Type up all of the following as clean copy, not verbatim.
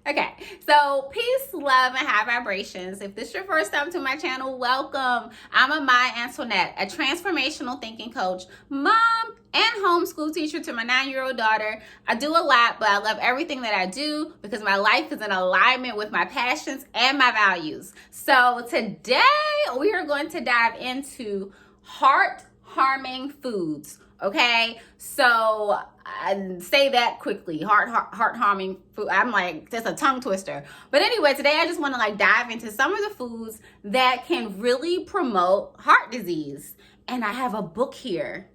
Okay, so peace, love, and high vibrations. If this is your first time to my channel, welcome. I'm Amaya Antoinette, a transformational thinking coach, mom, and homeschool teacher to my 9-year-old daughter. I do a lot, but I love everything that I do because my life is in alignment with my passions and my values. So today we are going to dive into heart-harming foods. Okay, so I say that quickly. Heart harming food. I'm like, that's a tongue twister. But anyway, today I just want to dive into some of the foods that can really promote heart disease. And I have a book here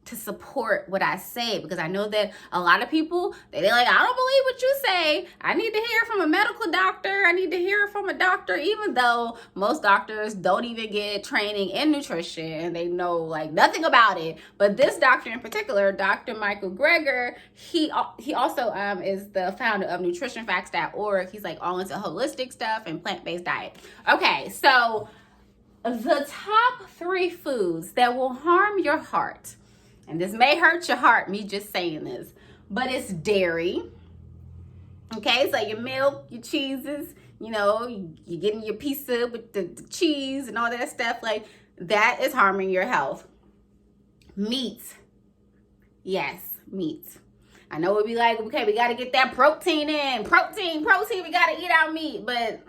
to support what I say, because I know that a lot of people, they're like, I don't believe what you say. I need to hear from a medical doctor. I need to hear from a doctor, even though most doctors don't even get training in nutrition. They know nothing about it. But this doctor in particular, Dr. Michael Greger, he also is the founder of nutritionfacts.org. He's all into holistic stuff and plant-based diet. Okay, so the top 3 foods that will harm your heart, and this may hurt your heart, me just saying this, but it's dairy. Okay, so your milk, your cheeses, you're getting your pizza with the cheese and all that stuff, that is harming your health. Meat. Yes, meat. I know it'd be like, okay, we got to get that protein in. Protein, we got to eat our meat. But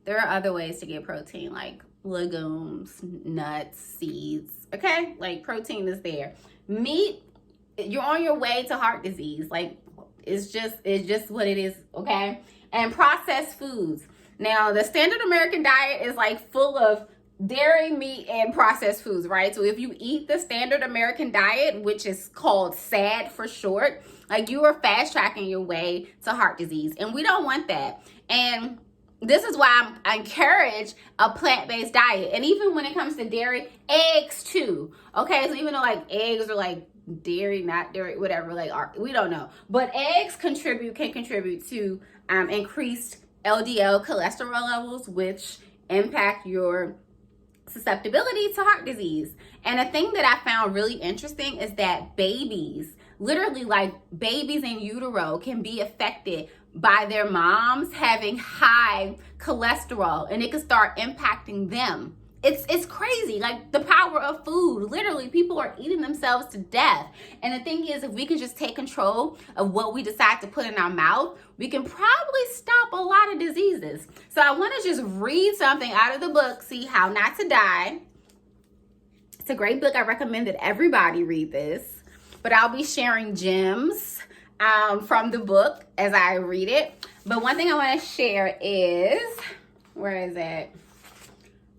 there are other ways to get protein, like legumes, nuts, seeds. Okay, protein is there. Meat, you're on your way to heart disease. It's just what it is. Okay. And processed foods. Now, the standard American diet is full of dairy, meat, and processed foods, right? So if you eat the standard American diet, which is called SAD for short, you are fast tracking your way to heart disease, and we don't want that. And this is why I encourage a plant-based diet. And even when it comes to dairy, eggs too. Okay, so even though eggs are dairy, not dairy, whatever, we don't know. But eggs can contribute to increased LDL cholesterol levels, which impact your susceptibility to heart disease. And a thing that I found really interesting is that babies, literally babies in utero, can be affected by their moms having high cholesterol, and it can start impacting them. It's crazy, the power of food. Literally, people are eating themselves to death. And the thing is, if we can just take control of what we decide to put in our mouth, we can probably stop a lot of diseases. So I want to just read something out of the book, See How Not to Die. It's a great book. I recommend that everybody read this. But I'll be sharing gems from the book as I read it. But one thing I want to share is, where is it?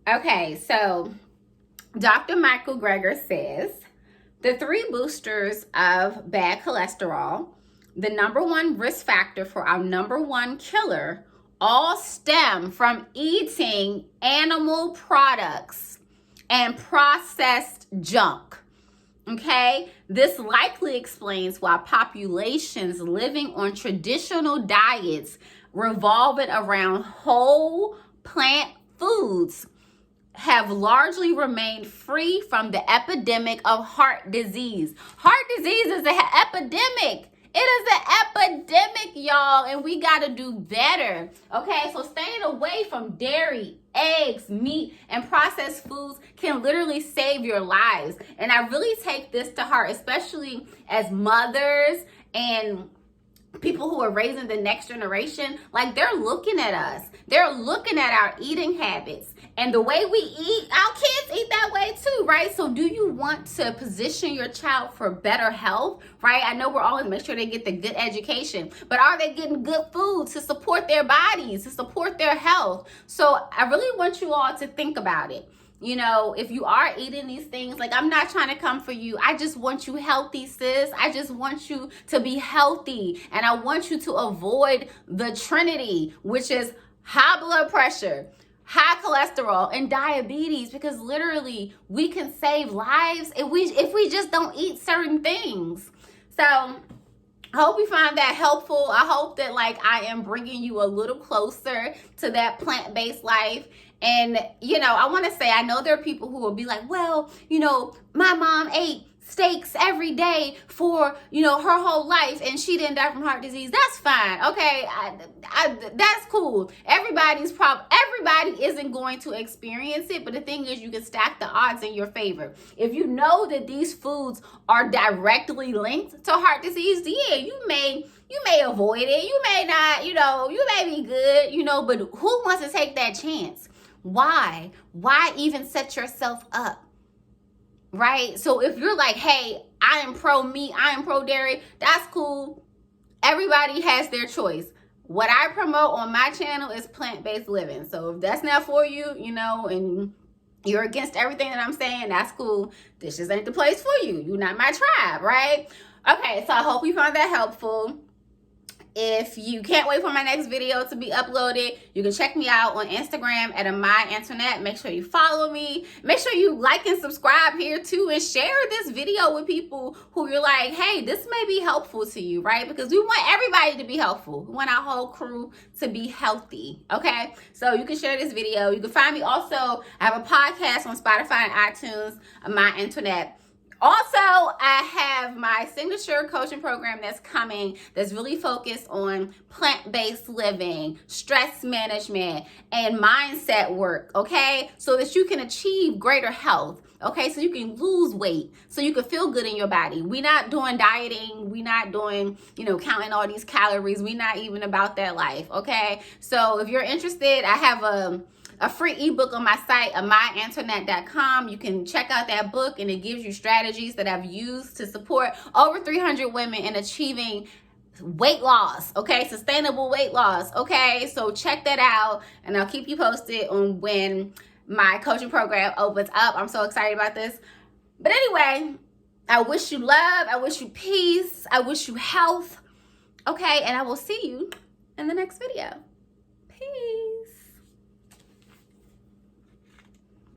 Okay, so Dr. Michael Greger says the 3 boosters of bad cholesterol, the number 1 risk factor for our number 1 killer, all stem from eating animal products and processed junk. Okay, this likely explains why populations living on traditional diets revolving around whole plant foods have largely remained free from the epidemic of heart disease. Heart disease is an epidemic. It is an epidemic, y'all, and we got to do better. Okay, so staying away from dairy, eggs, meat, and processed foods can literally save your lives. And I really take this to heart, especially as mothers and people who are raising the next generation. They're looking at us. They're looking at our eating habits. And the way we eat, our kids eat that way too, right? So do you want to position your child for better health, right? I know we're always make sure they get the good education, but are they getting good food to support their bodies, to support their health? So I really want you all to think about it. If you are eating these things, I'm not trying to come for you. I just want you healthy, sis. I just want you to be healthy. And I want you to avoid the Trinity, which is high blood pressure, high cholesterol, and diabetes, because literally we can save lives if we just don't eat certain things. So I hope you find that helpful. I hope that I am bringing you a little closer to that plant-based life. And, I want to say, I know there are people who will be like, well, my mom ate steaks every day for, her whole life and she didn't die from heart disease, that's fine. Okay, that's cool. Everybody isn't going to experience it, but the thing is, you can stack the odds in your favor. If you know that these foods are directly linked to heart disease, yeah, you may avoid it. You may not, you may be good, but who wants to take that chance? Why even set yourself up? Right? So if you're like, hey, I am pro meat, I am pro dairy, that's cool. Everybody has their choice. What I promote on my channel is plant-based living. So if that's not for you, and you're against everything that I'm saying, that's cool. This just ain't the place for you. You're not my tribe, right? Okay, so I hope you found that helpful. If you can't wait for my next video to be uploaded, you can check me out on Instagram at Amai Antoinette. Make sure you follow me. Make sure you like and subscribe here too, and share this video with people who you're like, hey, this may be helpful to you, right? Because we want everybody to be helpful. We want our whole crew to be healthy, okay? So you can share this video. You can find me also, I have a podcast on Spotify and iTunes, Amai Antoinette. Also, I have my signature coaching program that's coming that's really focused on plant-based living, stress management, and mindset work, okay? So that you can achieve greater health, okay? So you can lose weight, so you can feel good in your body. We're not doing dieting. We're not doing, counting all these calories. We're not even about that life, okay? So if you're interested, I have a free ebook on my site, AmaiAntoinette.com. You can check out that book, and it gives you strategies that I've used to support over 300 women in achieving weight loss, okay? Sustainable weight loss, okay? So check that out, and I'll keep you posted on when my coaching program opens up. I'm so excited about this. But anyway, I wish you love. I wish you peace. I wish you health, okay? And I will see you in the next video.